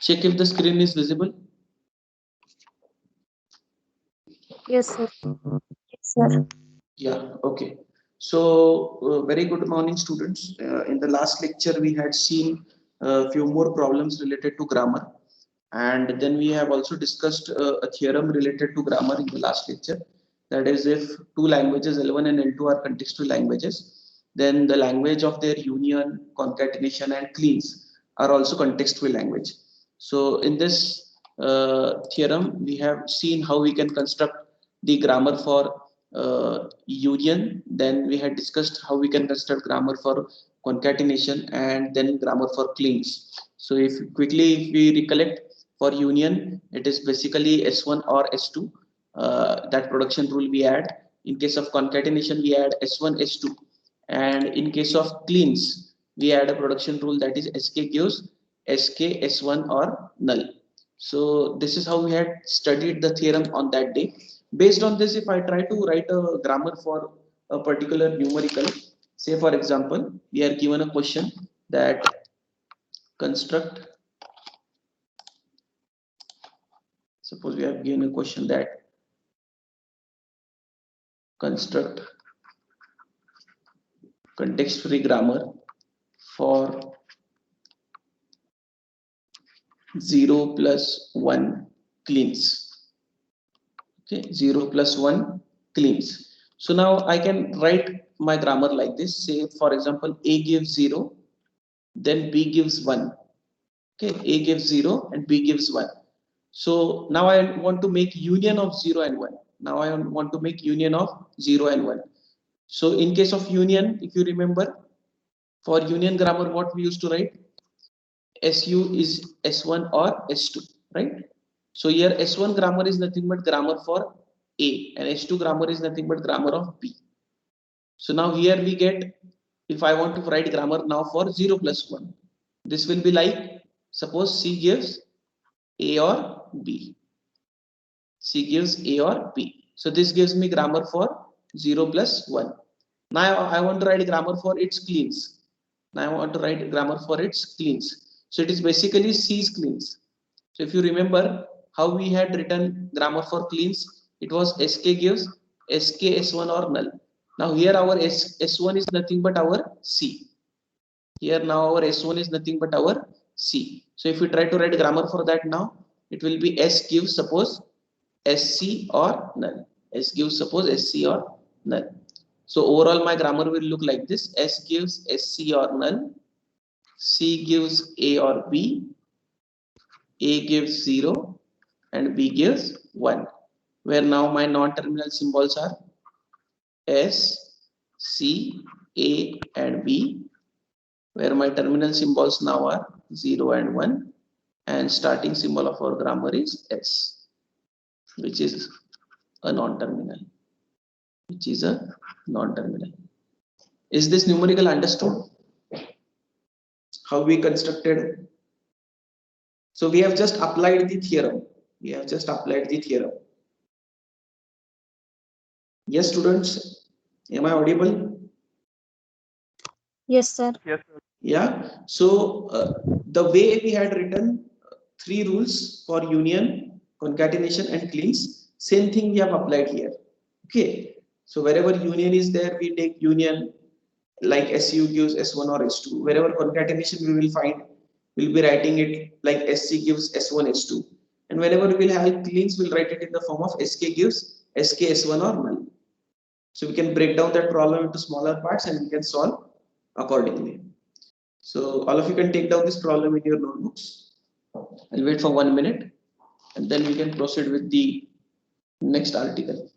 Check if the screen is visible. Yes, sir. Yes, sir. Yeah, okay. So, very good morning, students. In the last lecture, we had seen a few more problems related to grammar, and then we have also discussed a theorem related to grammar in the last lecture. That is, if two languages L1 and L2 are contextual languages, then the language of their union, concatenation, and cleans are also contextual language. So, in this theorem, we have seen how we can construct the grammar for union. Then we had discussed how we can construct grammar for concatenation and then grammar for cleans. So if quickly if we recollect, for union it is basically S1 or S2. That production rule we add. In case of concatenation we add S1 S2, and in case of cleans we add a production rule, that is SK gives SK S1 or null. So this is how we had studied the theorem on that day. Based on this, if I try to write a grammar for a particular numerical, say for example, we are given a question that construct, suppose we have given a question that construct context free grammar for 0 plus 1 cleans. Okay, 0 plus 1 cleans. So now I can write my grammar like this. Say for example, A gives 0, then B gives 1. Okay, A gives 0 and B gives 1. So now I want to make union of 0 and 1. Now I want to make union of 0 and 1. So in case of union, if you remember, for union grammar, what we used to write? SU is S1 or S2, right? So here S1 grammar is nothing but grammar for A, and S2 grammar is nothing but grammar of B. So now here we get, if I want to write grammar now for 0 plus 1, this will be like, suppose C gives A or B. C gives A or B. So this gives me grammar for 0 plus 1. Now I want to write grammar for its cleans. Now I want to write grammar for its cleans. So it is basically C's cleans. So if you remember how we had written grammar for cleans, it was SK gives SK S1 or null. Now here our S1 is nothing but our C. Here now our S1 is nothing but our C. So if we try to write grammar for that now, it will be S gives suppose SC or null. S gives suppose SC or null. So overall my grammar will look like this. S gives SC or null. C gives A or B. A gives 0 and B gives 1. Where now my non-terminal symbols are S, C, A and B. Where my terminal symbols now are 0 and 1. And starting symbol of our grammar is S, which is a non-terminal. Which is a non-terminal. Is this numerical understood? How we constructed? So we have just applied the theorem. We have just applied the theorem. Yes, students, am I audible? Yes, sir. Yes, sir. Yeah. So the way we had written three rules for union, concatenation, and cleans, same thing we have applied here. Okay. So wherever union is there, we take union, like SU gives S1 or S2. Wherever concatenation we will find, we'll be writing it like SC gives S1 S2. And whenever we will have cleans, we'll write it in the form of SK gives SK S1 or null. So we can break down that problem into smaller parts and we can solve accordingly. So all of you can take down this problem in your notebooks. I'll wait for 1 minute and then we can proceed with the next article.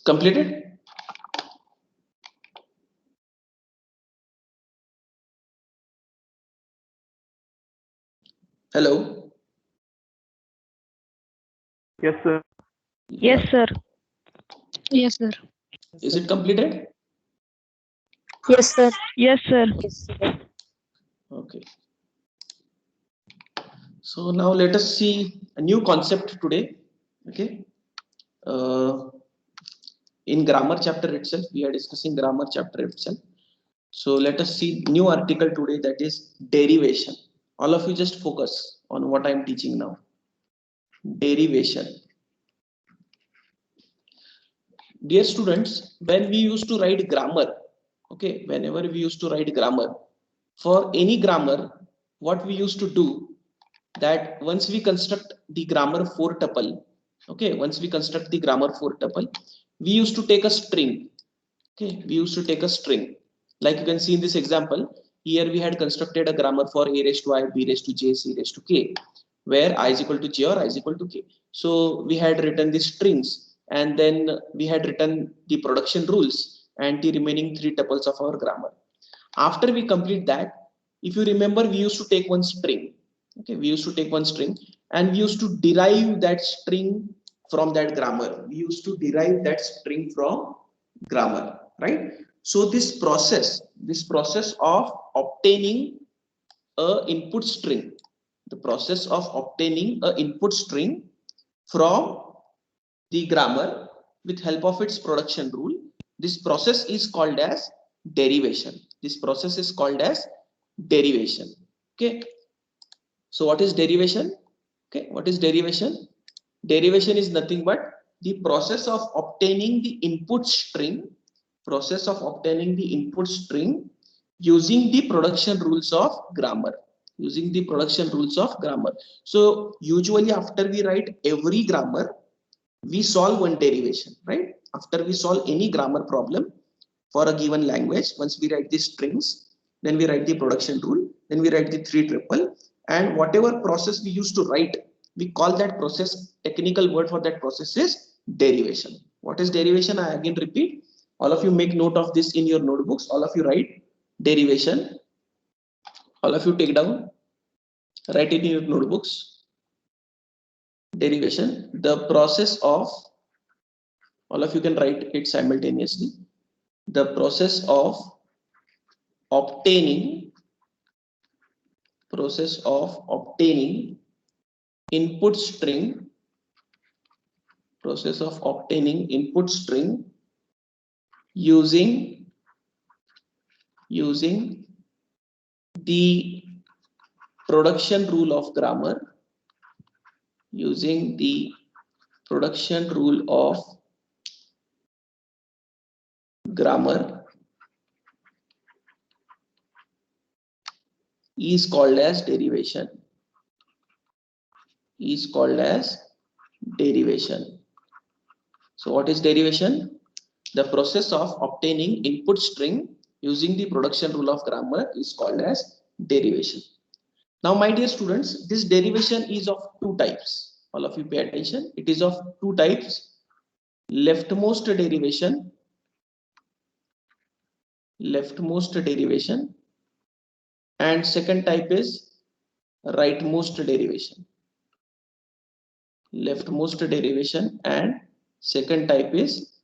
Completed? Hello? Yes, sir. Yes, sir. Yes, sir. Is it completed? Yes, sir. Yes, sir. Okay. So now let us see a new concept today. Okay. In grammar chapter itself, we are discussing grammar chapter itself. So let us see new article today, that is derivation. All of you just focus on what I am teaching now. Derivation. Dear students, when we used to write grammar, okay, whenever we used to write grammar, for any grammar, what we used to do, that once we construct the grammar four tuple, okay, once we construct the grammar four tuple, we used to take a string. Okay, we used to take a string. Like you can see in this example, here we had constructed a grammar for a raised to I, b raised to j, c raised to k, where I is equal to j or I is equal to k. So we had written the strings, and then we had written the production rules and the remaining three tuples of our grammar. After we complete that, if you remember, we used to take one string. Okay, we used to take one string and we used to derive that string from that grammar. We used to derive that string from grammar, right? So this process of obtaining a input string, the process of obtaining a input string from the grammar with help of its production rule, this process is called as derivation. This process is called as derivation. Okay. So what is derivation? Okay, what is derivation? Derivation is nothing but the process of obtaining the input string, using the production rules of grammar, So usually after we write every grammar, we solve one derivation, right? After we solve any grammar problem for a given language, once we write the strings, then we write the production rule, then we write the three triple, and whatever process we used to write, we call that process, technical word for that process is derivation. What is derivation? I again repeat, all of you make note of this in your notebooks, all of you write derivation, all of you take down, write it in your notebooks. Derivation, the process of, all of you can write it simultaneously, the process of obtaining input string, using the production rule of grammar, is called as derivation. So what is derivation? The process of obtaining input string using the production rule of grammar is called as derivation. Now, my dear students, this derivation is of two types. All of you pay attention. It is of two types. Leftmost derivation, and second type is rightmost derivation. Leftmost derivation and second type is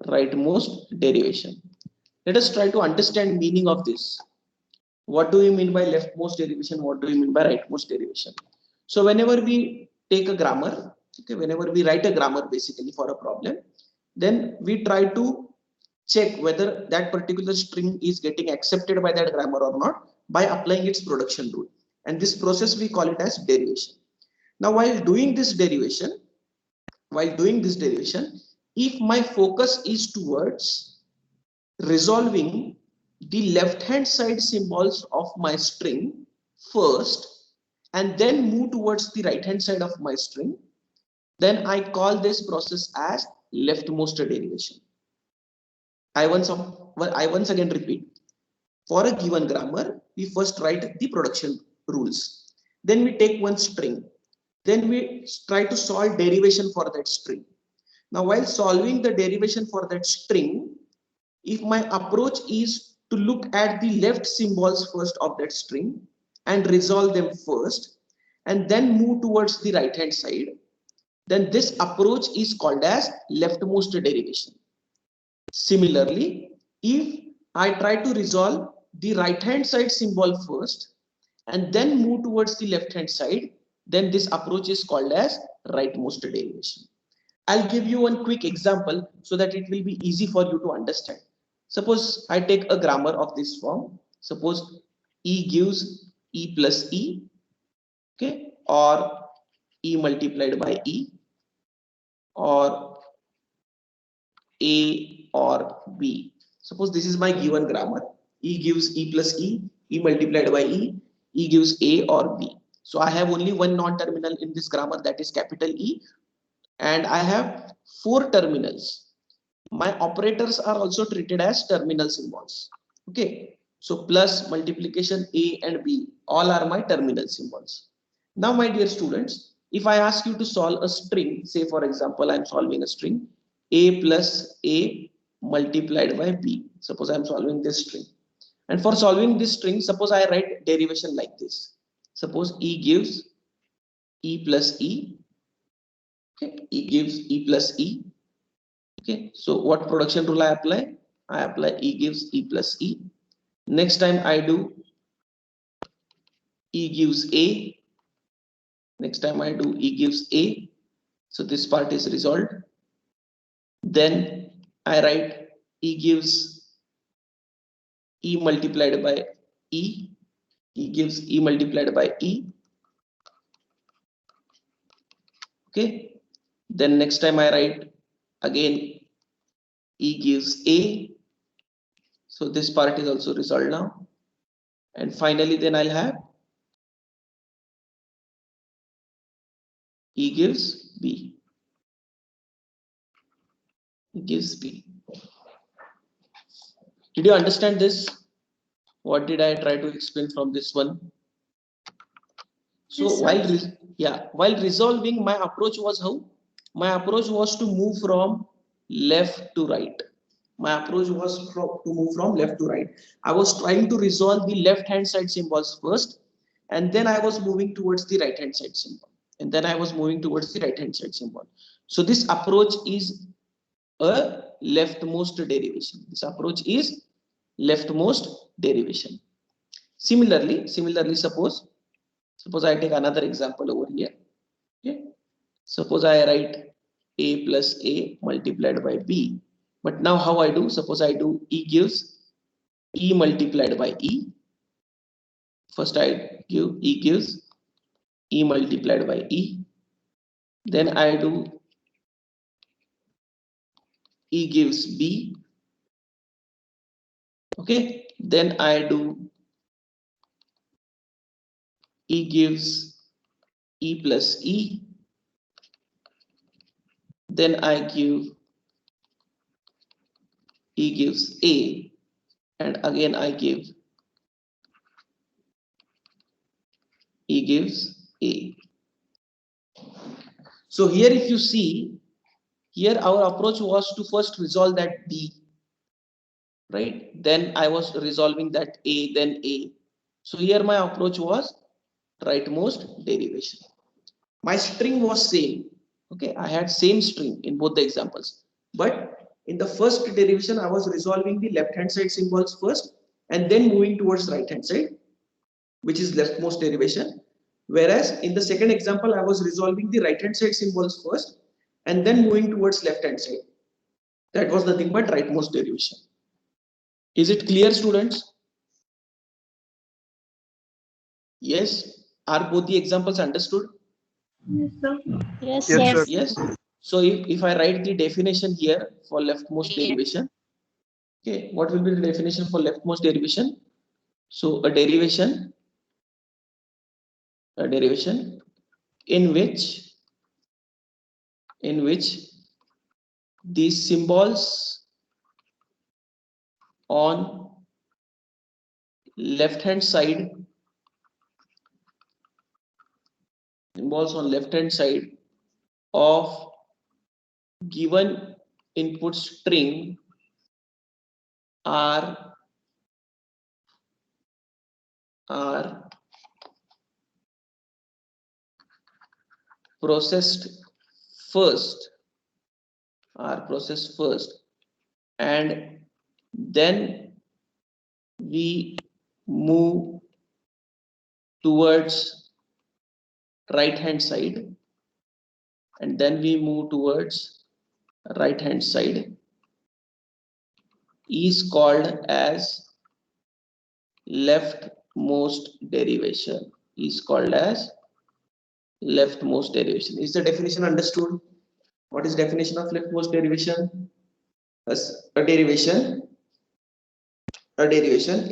rightmost derivation. Let us try to understand meaning of this. What do you mean by leftmost derivation? What do you mean by rightmost derivation? So whenever we take a grammar, okay, whenever we write a grammar basically for a problem, then we try to check whether that particular string is getting accepted by that grammar or not by applying its production rule. And this process we call it as derivation. Now, while doing this derivation, if my focus is towards resolving the left hand side symbols of my string first and then move towards the right hand side of my string, then I call this process as leftmost derivation. I once again repeat, for a given grammar, we first write the production rules. Then we take one string. Then we try to solve derivation for that string. Now, while solving the derivation for that string, if my approach is to look at the left symbols first of that string and resolve them first, and then move towards the right hand side, then this approach is called as leftmost derivation. Similarly, if I try to resolve the right hand side symbol first and then move towards the left hand side, then this approach is called as rightmost derivation. I'll give you one quick example so that it will be easy for you to understand. Suppose I take a grammar of this form. Suppose E gives E plus E, okay, or E multiplied by E, or A or B. Suppose this is my given grammar. E gives E plus E, E multiplied by E gives A or B. So I have only one non-terminal in this grammar, that is capital E, and I have four terminals. My operators are also treated as terminal symbols. Okay, so plus, multiplication, A and B, all are my terminal symbols. Now, my dear students, if I ask you to solve a string, say for example, I'm solving a string A plus A multiplied by B. Suppose I'm solving this string. And for solving this string, suppose I write derivation like this. Suppose E gives E plus E. Okay, E gives E plus E. Okay, so what production rule I apply? I apply E gives E plus E. Next time I do E gives A. Next time I do E gives A. So this part is resolved. Then I write E gives E multiplied by E. E gives E multiplied by E. Okay. Then next time I write again E gives A. So this part is also resolved now. And finally then I'll have E gives B. E gives B. Did you understand this? What did I try to explain from this one? So yes, while resolving, my approach was how? My approach was to move from left to right. My approach was to move from left to right. I was trying to resolve the left hand side symbols first, and then I was moving towards the right hand side symbol. And then I was moving towards the right hand side symbol. So this approach is a leftmost derivation. This approach is leftmost derivation. Similarly, suppose I take another example over here. Okay. Suppose I write A plus A multiplied by B. But now how I do? Suppose I do E gives E multiplied by E. First I give E gives E multiplied by E. Then I do E gives B. Okay. Then I do E gives E plus E. Then I give E gives A. And again I give E gives A. So here if you see, here our approach was to first resolve that B, right? Then I was resolving that A, then A. So here my approach was rightmost derivation. My string was same. Okay, I had same string in both the examples. But in the first derivation, I was resolving the left hand side symbols first and then moving towards right hand side, which is leftmost derivation. Whereas in the second example, I was resolving the right hand side symbols first and then moving towards left hand side. That was nothing but rightmost derivation. Is it clear, students? Yes. Are both the examples understood? Yes, sir. Yes, sir. Yes. So if I write the definition here for leftmost derivation, okay, what will be the definition for leftmost derivation? So a derivation in which the symbols on left hand side of given input string are processed first, and then we move towards right hand side, is called as leftmost derivation. Is the definition understood? What is definition of leftmost derivation? As a derivation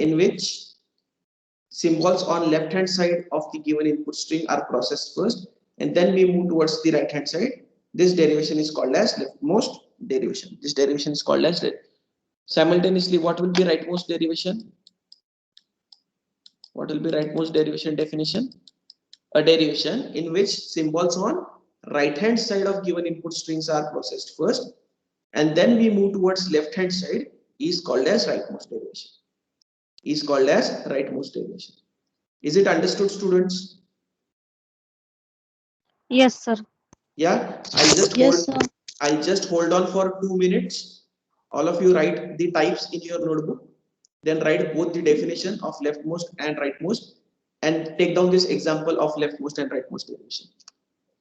in which symbols on left hand side of the given input string are processed first, and then we move towards the right hand side. This derivation is called as leftmost derivation. Simultaneously, what will be rightmost derivation? Definition? A derivation in which symbols on right hand side of given input strings are processed first, and then we move towards left hand side, is called as rightmost derivation. Is it understood, students? Yes, sir. Yeah, Yes, sir. I just hold on for 2 minutes. All of you write the types in your notebook, then write both the definition of leftmost and rightmost, and take down this example of leftmost and rightmost derivation.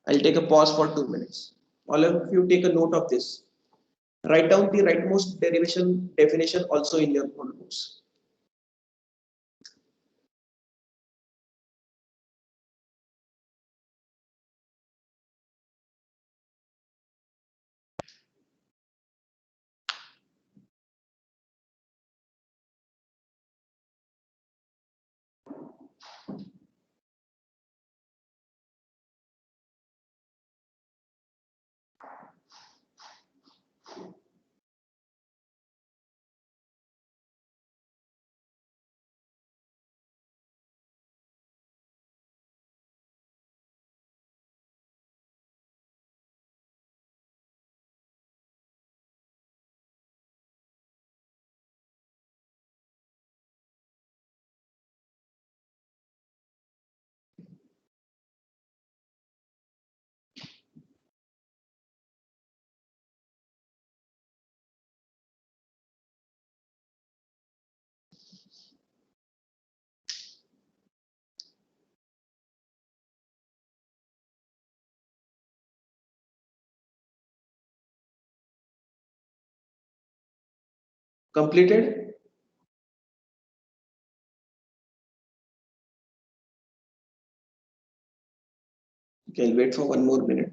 I'll take a pause for 2 minutes. All of you take a note of this. Write down the rightmost derivation definition also in your notebooks. Completed? Okay, I'll wait for 1 more minute.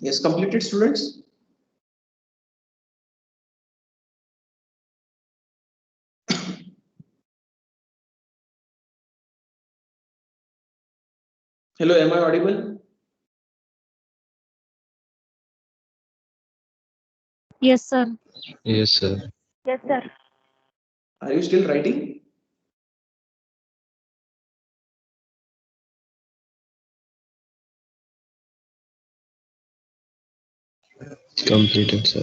Yes, completed, students? Hello, am I audible? Yes, sir. Yes, sir. Yes, sir. Are you still writing? Completed, sir.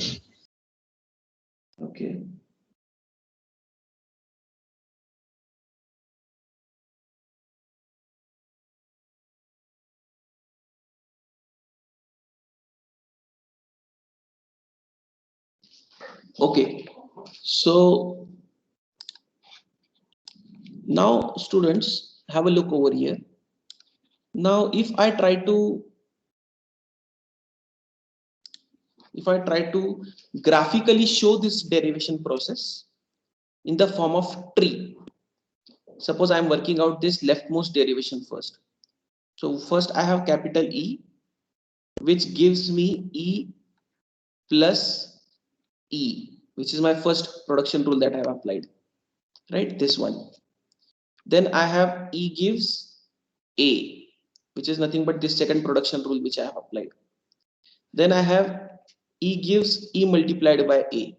Okay. Okay. So now students, have a look over here. Now if I try to if I try to graphically show this derivation process in the form of tree, suppose I am working out this leftmost derivation first. So first I have capital E, which gives me E plus E, which is my first production rule that I have applied, right? This one. Then I have E gives A, which is nothing but this second production rule which I have applied. Then I have E gives E multiplied by A,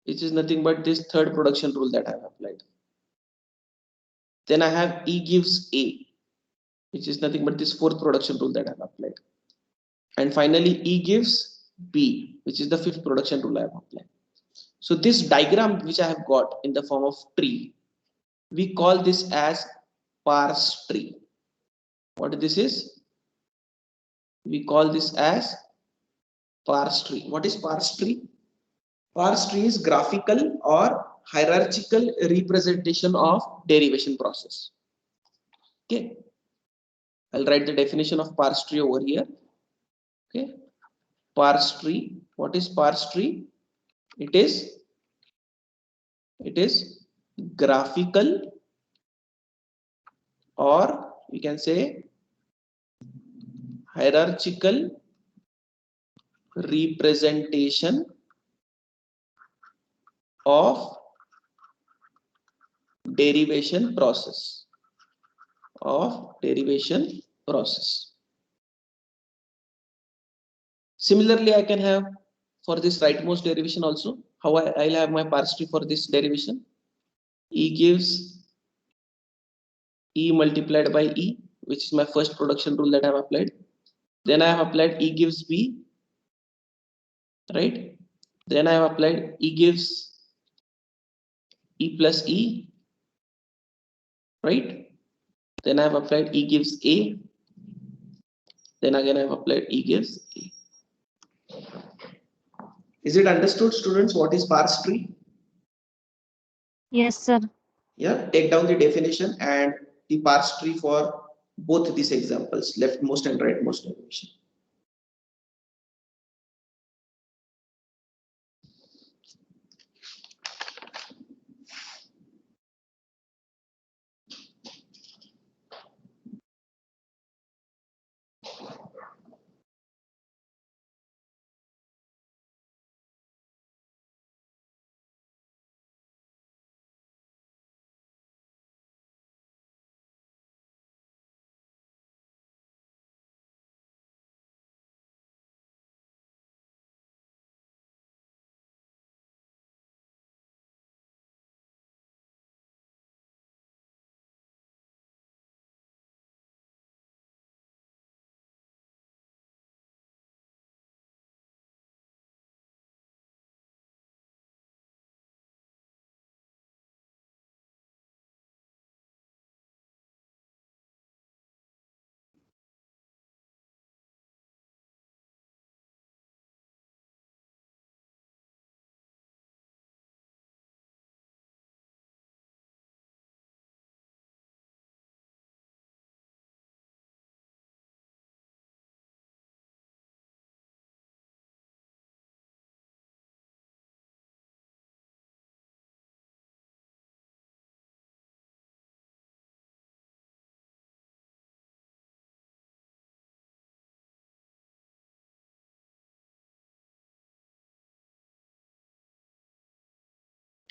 which is nothing but this third production rule that I have applied. Then I have E gives A, which is nothing but this fourth production rule that I have applied. And finally, E gives B, which is the fifth production rule I have applied. So this diagram which I have got in the form of tree, we call this as parse tree. What this is? We call this as parse tree. What is parse tree? Parse tree is graphical or hierarchical representation of derivation process. Okay, I'll write the definition of parse tree over here. Okay, parse tree. What is parse tree? It is graphical, or we can say hierarchical representation of derivation process. Similarly, I can have for this rightmost derivation also. How I'll have my parse tree for this derivation? E gives E multiplied by E, which is my first production rule that I have applied. Then I have applied E gives B, right? Then I have applied E gives E plus E, right? Then I have applied E gives A. Then again I have applied E gives A. Is it understood, students, what is parse tree? Yes, sir. Yeah, take down the definition and the parse tree for both these examples, leftmost and rightmost derivation.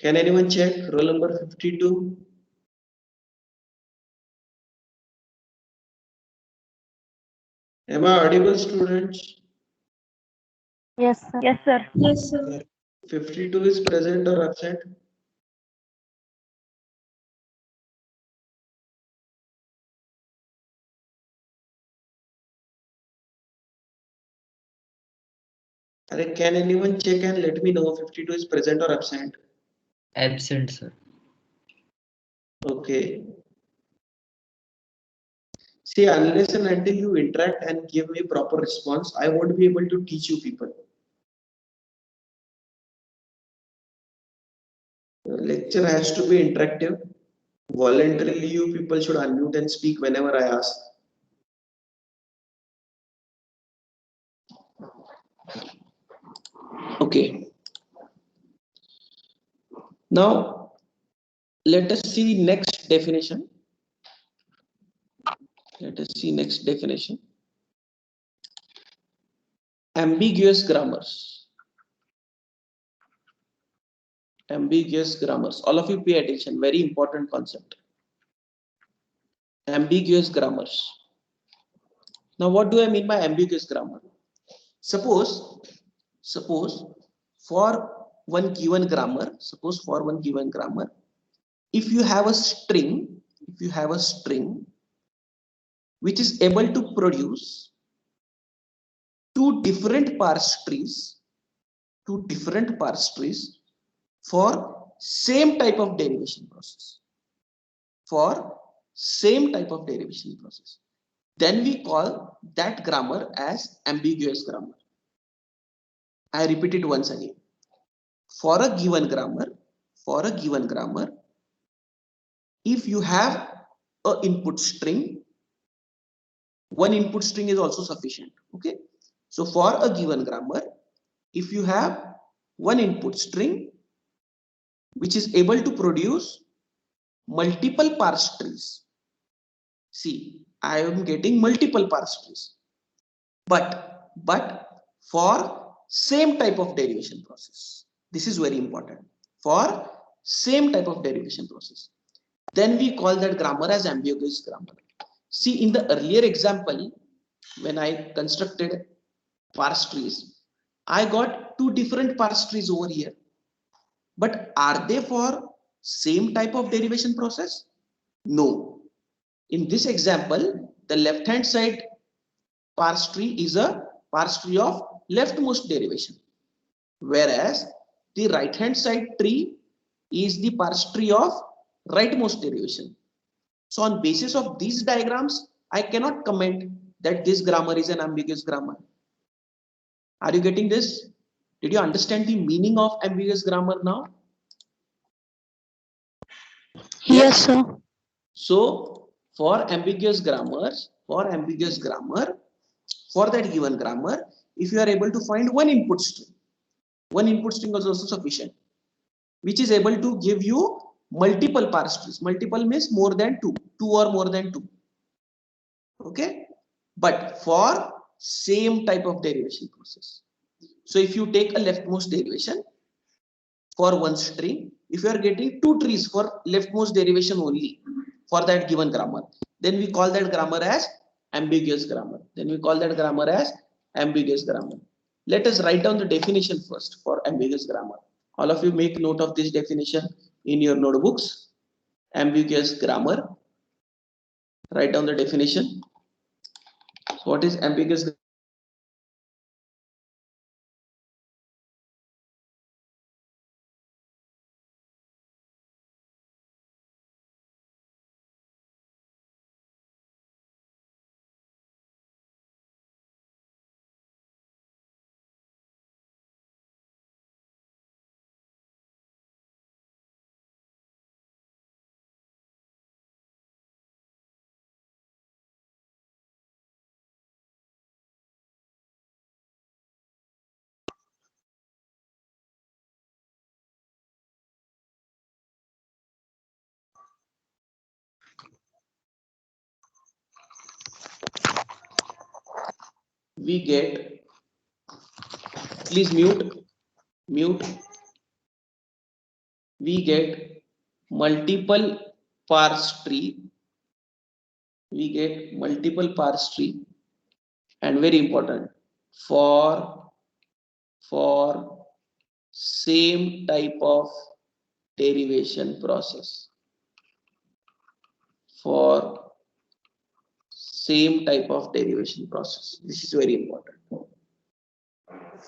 Can anyone check roll number 52? Am I audible, students? Yes, sir. Yes, sir. Yes, sir. 52 is present or absent? Can anyone check and let me know 52 is present or absent? Absent, sir. Okay. See, unless and until you interact and give me proper response, I won't be able to teach you people. The lecture has to be interactive. Voluntarily, you people should unmute and speak whenever I ask. Okay. Now let us see next definition. Let us see next definition. Ambiguous grammars. Ambiguous grammars. All of you pay attention. Very important concept. Ambiguous grammars. Now, what do I mean by ambiguous grammar? Suppose for one given grammar, if you have a string, which is able to produce two different parse trees for same type of derivation process. Then we call that grammar as ambiguous grammar. I repeat it once again. For a given grammar, if you have a input string, one input string is also sufficient. Okay. So for a given grammar, if you have one input string which is able to produce multiple parse trees. See, I am getting multiple parse trees, but for same type of derivation process. This is very important. For same type of derivation process, then we call that grammar as ambiguous grammar. See, in the earlier example, when I constructed parse trees, I got two different parse trees over here. But are they for same type of derivation process? No. In this example, the left hand side parse tree is a parse tree of leftmost derivation, whereas the right hand side tree is the parse tree of rightmost derivation. So on basis of these diagrams, I cannot comment that this grammar is an ambiguous grammar. Are you getting this? Did you understand the meaning of ambiguous grammar now? Yes, sir. So for ambiguous grammar, for that given grammar, if you are able to find one input string is also sufficient, which is able to give you multiple parse trees. Multiple means more than two or more than two. Okay, but for same type of derivation process. So if you take a leftmost derivation for one string, if you are getting two trees for leftmost derivation only for that given grammar, then we call that grammar as ambiguous grammar. Let us write down the definition first for ambiguous grammar. All of you make note of this definition in your notebooks. Ambiguous grammar. Write down the definition. So what is ambiguous? We get, please mute. We get multiple parse tree. And very important, for same type of derivation process. This is very important.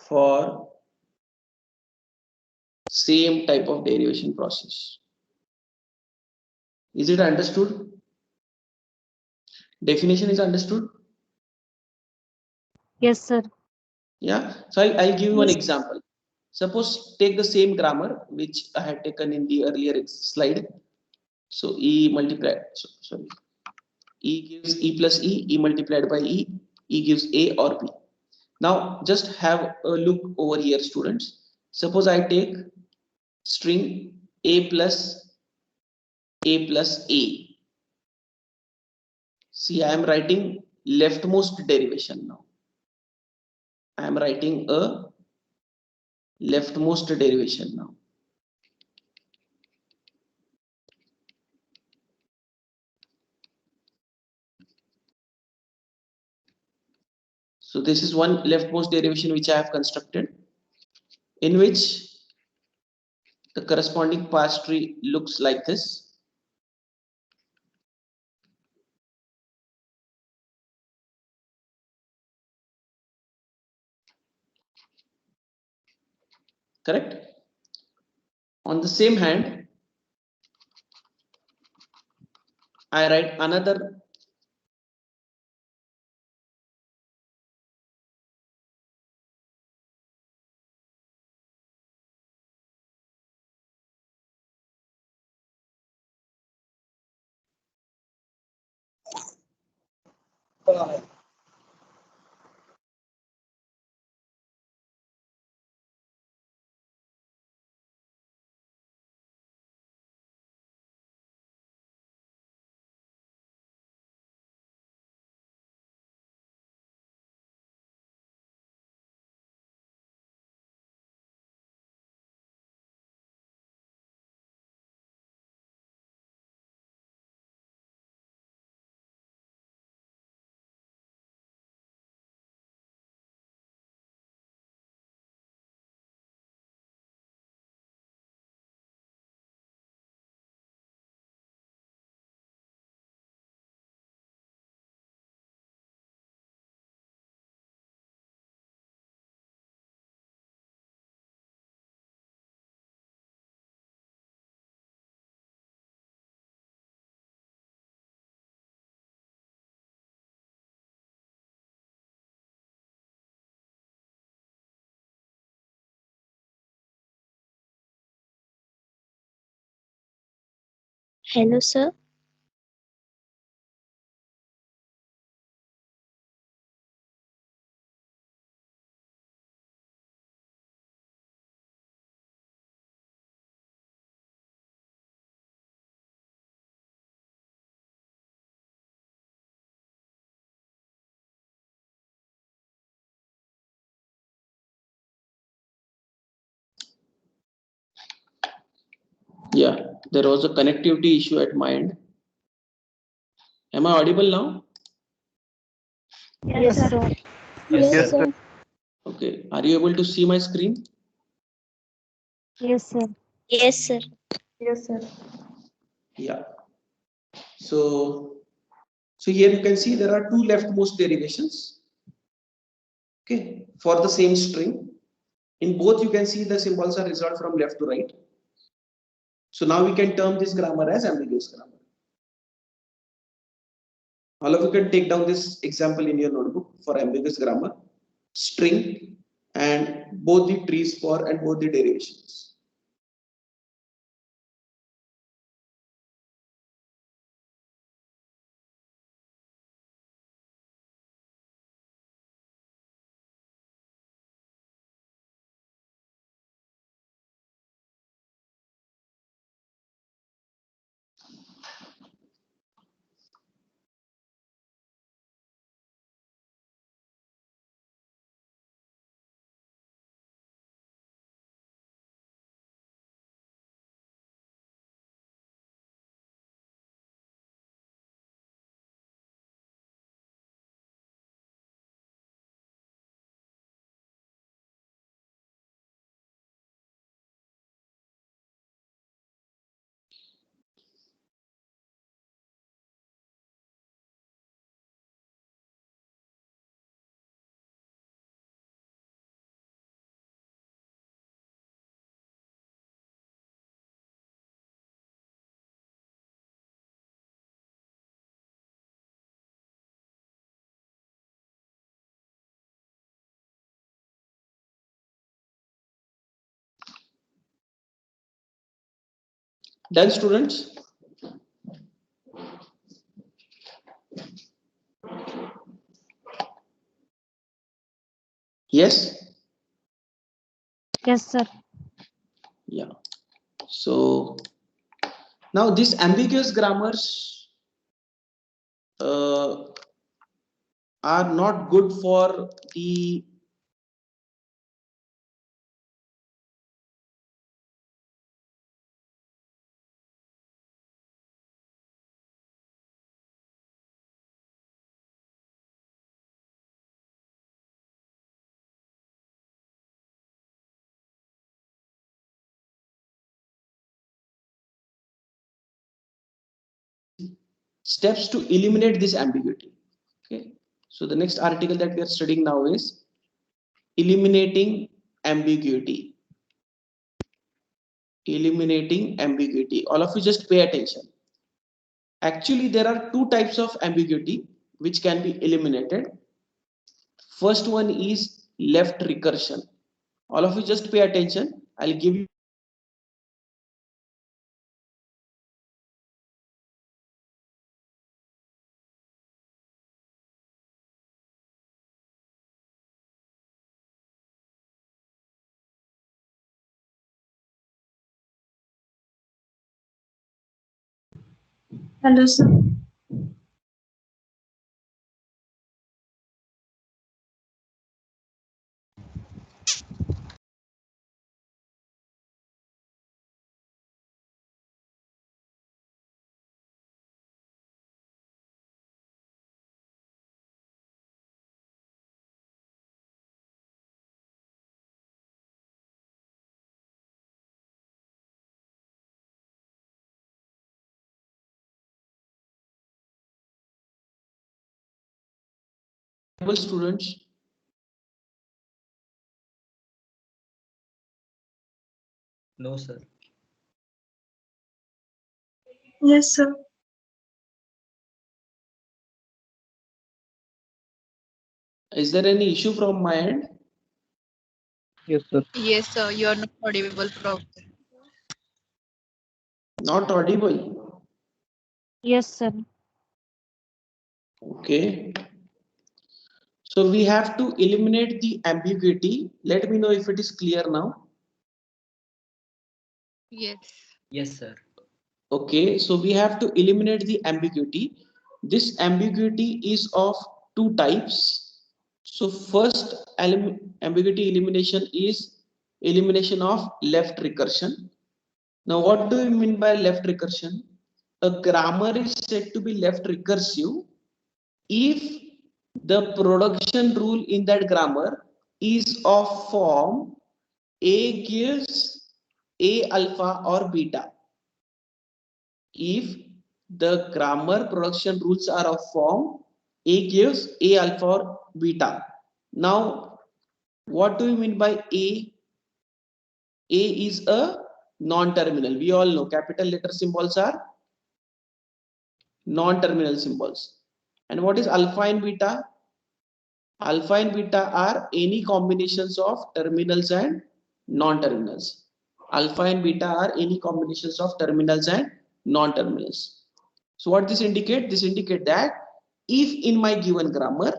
For same type of derivation process. Is it understood? Definition is understood? Yes, sir. Yeah. So I'll give you an example. Suppose take the same grammar which I had taken in the earlier slide. So E multiplied. Sorry. E gives E plus E multiplied by E gives A or B. Now just have a look over here, students. Suppose I take string a plus a plus a. See, I am writing leftmost derivation now. I am writing a leftmost derivation now. So this is one leftmost derivation which I have constructed, in which the corresponding parse tree looks like this. Correct? On the same hand, I write another Hello, sir. Yeah, there was a connectivity issue at my end. Am I audible now? Yes, sir. Yes, sir. Okay, are you able to see my screen? Yes, sir. Yes, sir. Yeah. So, so here you can see there are two leftmost derivations. Okay, for the same string. In both, you can see the symbols are resolved from left to right. So now we can term this grammar as ambiguous grammar. All of you can take down this example in your notebook for ambiguous grammar, string, and both the trees for and both the derivations. Done, students? Yes. Yes, sir. Yeah. So now these ambiguous grammars uh, are not good for the steps to eliminate this ambiguity. Okay. So the next article that we are studying now is eliminating ambiguity. Eliminating ambiguity. All of you just pay attention. Actually, there are two types of ambiguity which can be eliminated. First one is left recursion. All of you just pay attention. I'll give you Hello, sir. students. No, sir. Yes, sir. Is there any issue from my end? Yes, sir. Yes, sir. You are not audible properly. Not audible. Yes, sir. Okay. So we have to eliminate the ambiguity. Let me know if it is clear now. Yes. Yes, sir. Okay, so we have to eliminate the ambiguity. This ambiguity is of two types. So first ambiguity elimination is elimination of left recursion. Now what do you mean by left recursion? A grammar is said to be left recursive if the production rule in that grammar is of form A gives A alpha or beta. If the grammar production rules are of form A gives A alpha or beta. Now, what do you mean by A? A is a non-terminal. We all know capital letter symbols are non-terminal symbols. And what is alpha and beta? Alpha and beta are any combinations of terminals and non-terminals. Alpha and beta are any combinations of terminals and non-terminals. So what this indicate? This indicate that if in my given grammar,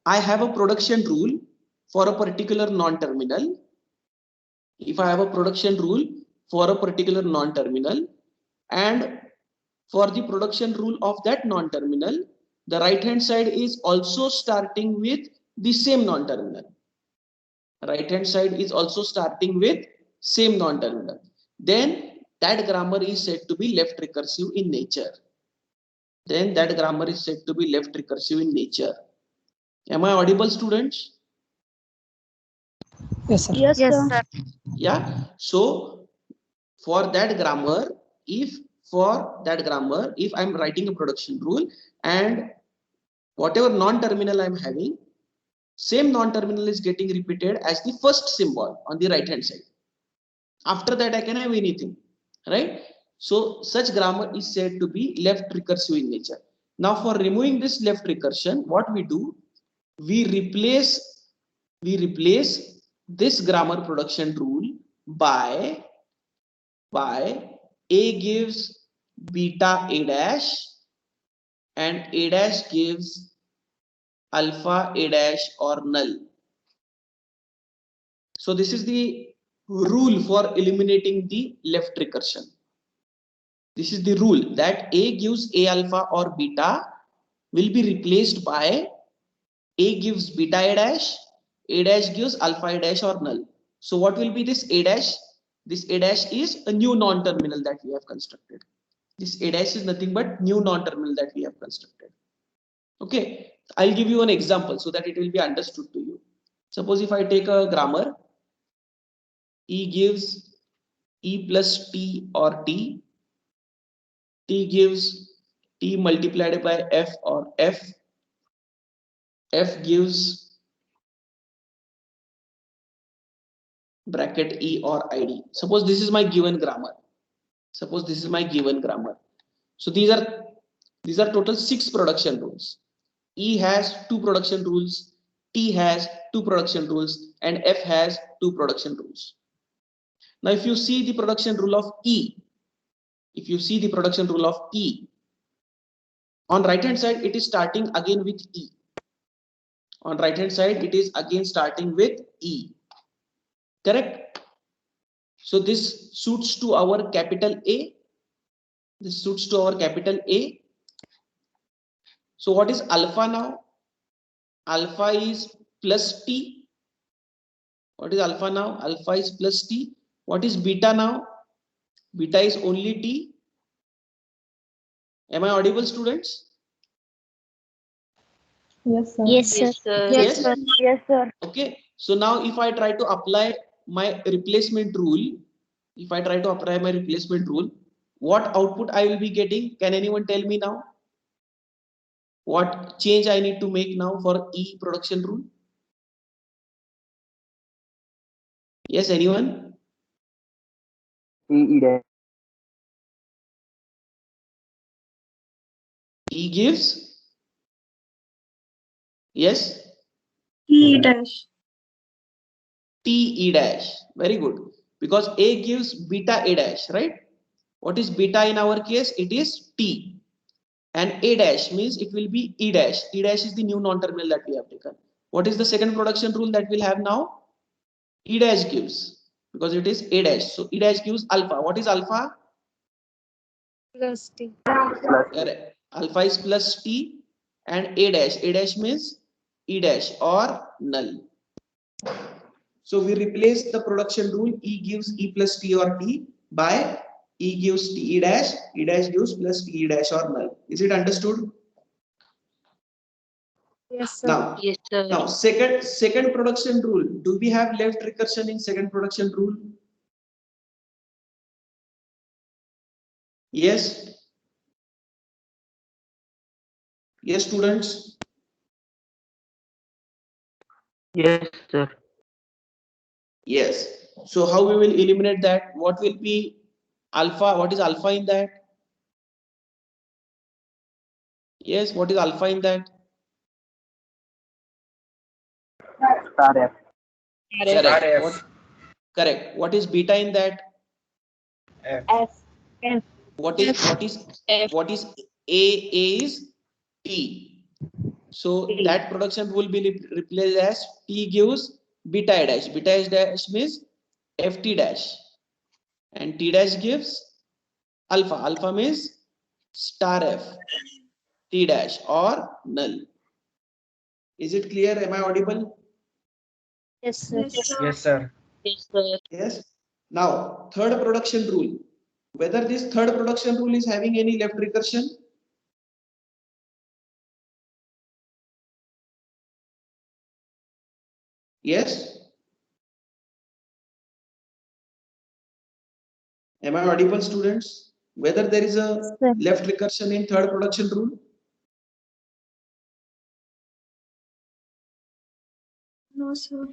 I have a production rule for a particular non-terminal, if I have a production rule for a particular non-terminal, and for the production rule of that non-terminal, the right hand side is also starting with the same non-terminal. Right hand side is also starting with same non-terminal. Then that grammar is said to be left recursive in nature. Then that grammar is said to be left recursive in nature. Am I audible, students? Yes, sir. Yes, sir. Yeah. So for that grammar, if I'm writing a production rule and whatever non-terminal I'm having, same non-terminal is getting repeated as the first symbol on the right hand side. After that, I can have anything, right? So such grammar is said to be left recursive in nature. Now, for removing this left recursion, what we do? We replace this grammar production rule by A gives beta A dash and A dash gives alpha, a dash or null. So this is the rule for eliminating the left recursion. This is the rule that A gives A alpha or beta will be replaced by A gives beta A dash gives alpha A dash or null. So what will be this A dash? This A dash is a new non-terminal that we have constructed. This A dash is nothing but new non-terminal that we have constructed. Okay, I'll give you an example so that it will be understood to you. Suppose if I take a grammar, E gives E plus T or T, T gives T multiplied by F or F gives bracket E or ID. Suppose this is my given grammar. So these are total 6 production rules. E has 2 production rules, T has 2 production rules, and F has 2 production rules. Now, if you see the production rule of E, on right hand side it is starting again with E. Correct? So this suits to our capital A. So what is alpha now? Alpha is plus T. What is alpha now? Alpha is plus T. What is beta now? Beta is only T. Am I audible, students? Yes, sir. Yes, sir. Yes. Yes, sir. Okay. So now if I try to apply my replacement rule, what output I will be getting? Can anyone tell me now? What change I need to make now for E production rule? Yes, anyone? E dash. E gives? Yes? E dash. T E dash. Very good. Because A gives beta A dash, right? What is beta in our case? It is T. And A dash means it will be E dash. E dash is the new non-terminal that we have taken. What is the second production rule that we'll have now? E dash gives, because it is A dash. So E dash gives alpha. What is alpha? Plus T. Correct. Alpha is plus T and A dash. A dash means E dash or null. So we replace the production rule E gives E plus T or T by E gives T E dash gives plus T E dash or null. Is it understood? Yes, sir. Now, Yes, sir. now second production rule. Do we have left recursion in second production rule? Yes. Yes, students. Yes, sir. Yes. So how we will eliminate that? What will be alpha? What is alpha in that? Yes, what is alpha in that? Star F. Correct. Correct. What is beta in that? F. What is A is T. So that production will be replaced as T gives beta A dash. Beta A dash means FT dash. And T dash gives alpha. Alpha means star F. T dash or null. Is it clear? Am I audible? Yes, sir. Yes, sir. Yes, sir. Yes. Now, third production rule. Whether this third production rule is having any left recursion? Yes. Am I audible, students? Whether there is a Sir. left recursion in third production rule? No, sir.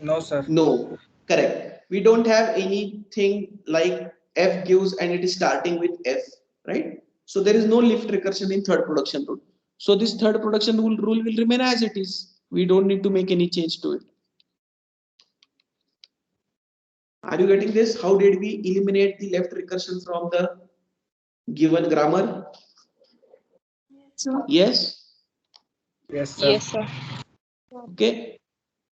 No, sir. No. Correct. We don't have anything like F gives and it is starting with F, right? So there is no left recursion in third production rule. So this third production rule will remain as it is. We don't need to make any change to it. Are you getting this? How did we eliminate the left recursion from the given grammar? Sir. Yes. Yes, sir. Yes, sir. Okay,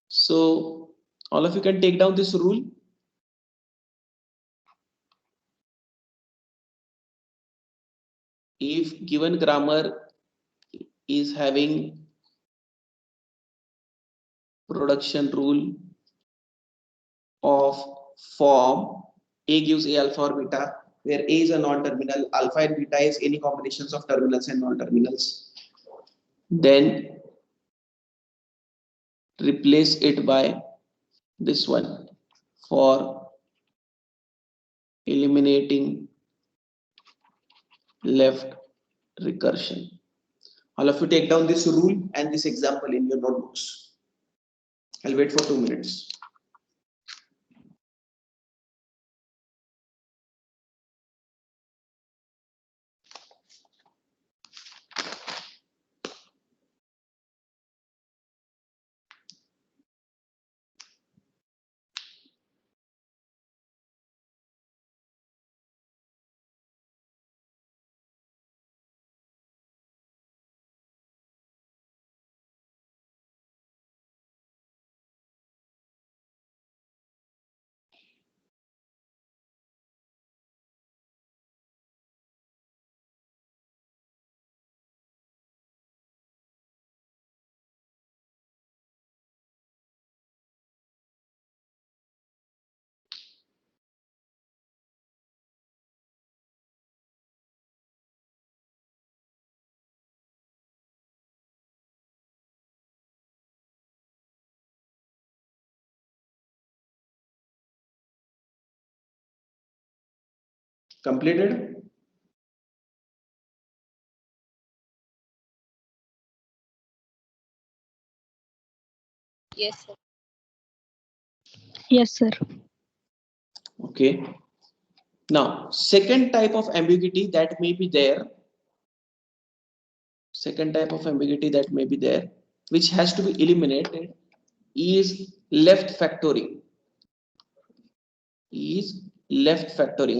so all of you can take down this rule. If given grammar is having production rule of form A gives A alpha or beta, where A is a non-terminal, alpha and beta is any combinations of terminals and non-terminals, then replace it by this one for eliminating left recursion. All of you take down this rule and this example in your notebooks. I'll wait for 2 minutes. Completed? Yes, sir. Yes, sir. Okay. Now, second type of ambiguity that may be there, which has to be eliminated, is left factoring.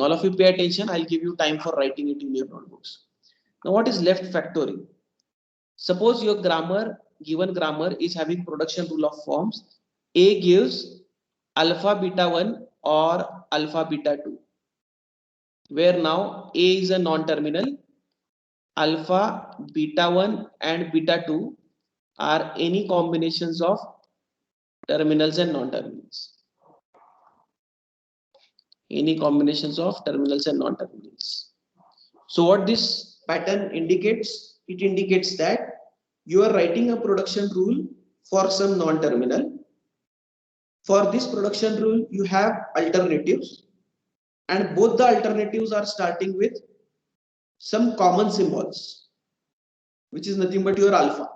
All of you pay attention. I'll give you time for writing it in your notebooks. Now, what is left factoring? Suppose your given grammar is having production rule of forms. A gives alpha beta 1 or alpha beta 2, where now A is a non-terminal, alpha beta 1 and beta 2 are any combinations of terminals and non-terminals. So what this pattern indicates? It indicates that you are writing a production rule for some non-terminal. For this production rule, you have alternatives, and both the alternatives are starting with some common symbols, which is nothing but your alpha.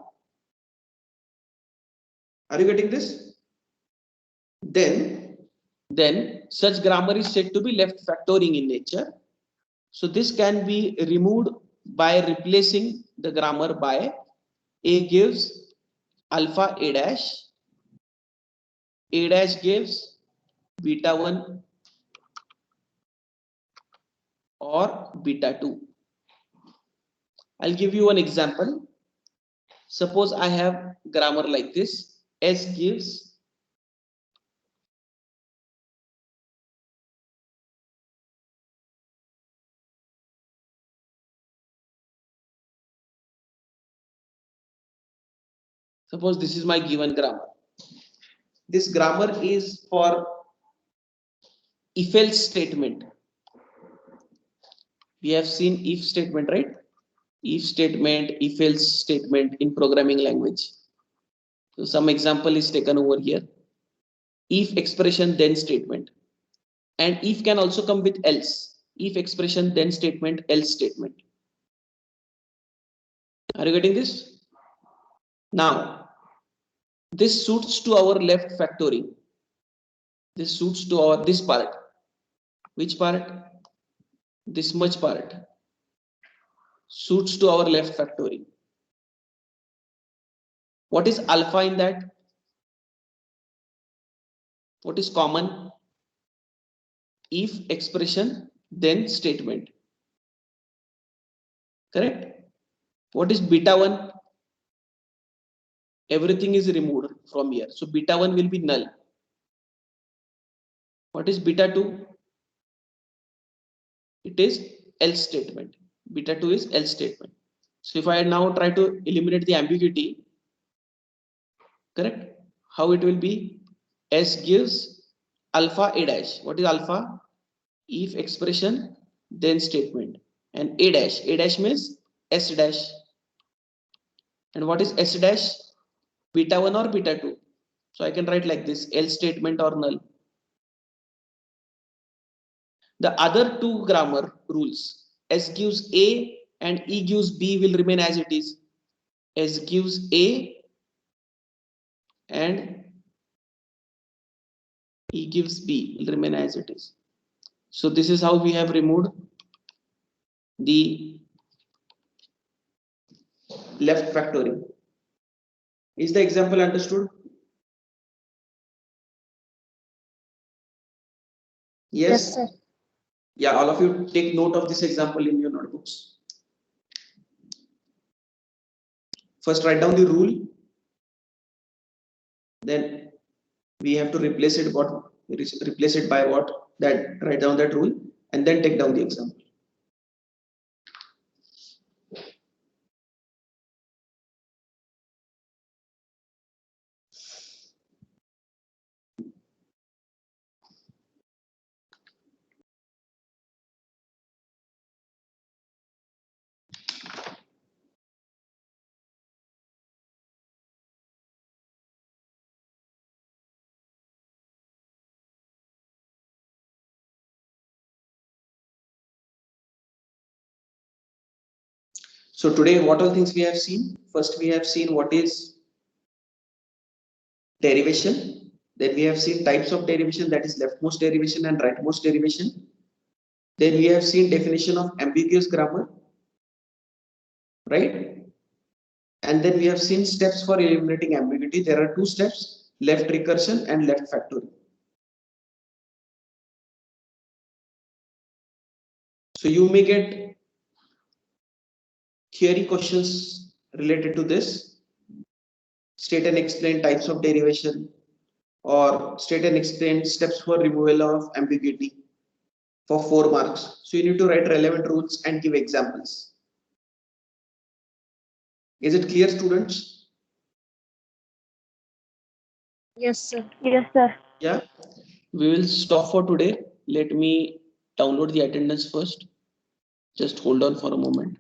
Are you getting this? Then such grammar is said to be left factoring in nature. So this can be removed by replacing the grammar by A gives alpha A dash gives beta 1 or beta 2. I'll give you an example. Suppose I have grammar like this. S gives suppose this is my given grammar. This grammar is for if else statement. We have seen if statement, right? If statement, if else statement in programming language. So some example is taken over here. If expression then statement, and if can also come with else. If expression then statement, else statement. Are you getting this? Now this suits to our left factoring. This suits to our this part. Which part? This much part suits to our left factoring. What is alpha in that? What is common? If expression then statement. Correct? What is beta 1? everything is removed from here. So beta 1 will be null. What is beta 2? It is else statement. Beta 2 is else statement. So if I now try to eliminate the ambiguity, correct? How it will be? S gives alpha A dash. What is alpha? If expression, then statement. And A dash. A dash means S dash. And what is S dash? Beta 1 or beta 2. So I can write like this, else statement or null. The other two grammar rules, S gives A and E gives B, will remain as it is. S gives A and E gives B, will remain as it is. So this is how we have removed the left factorial. Is the example understood? Yes, sir. Yeah, all of you take note of this example in your notebooks. First write down the rule, then we have to replace it by what, that write down that rule and then take down the example. So today, what all things we have seen? First, we have seen what is derivation. Then we have seen types of derivation, that is leftmost derivation and rightmost derivation. Then we have seen definition of ambiguous grammar, right? And then we have seen steps for eliminating ambiguity. There are two steps, left recursion and left factorial. So you may get theory questions related to this. State and explain types of derivation, or state and explain steps for removal of ambiguity for 4 marks. So you need to write relevant rules and give examples. Is it clear, students? Yes, sir. Yes, sir. Yeah. We will stop for today. Let me download the attendance first. Just hold on for a moment.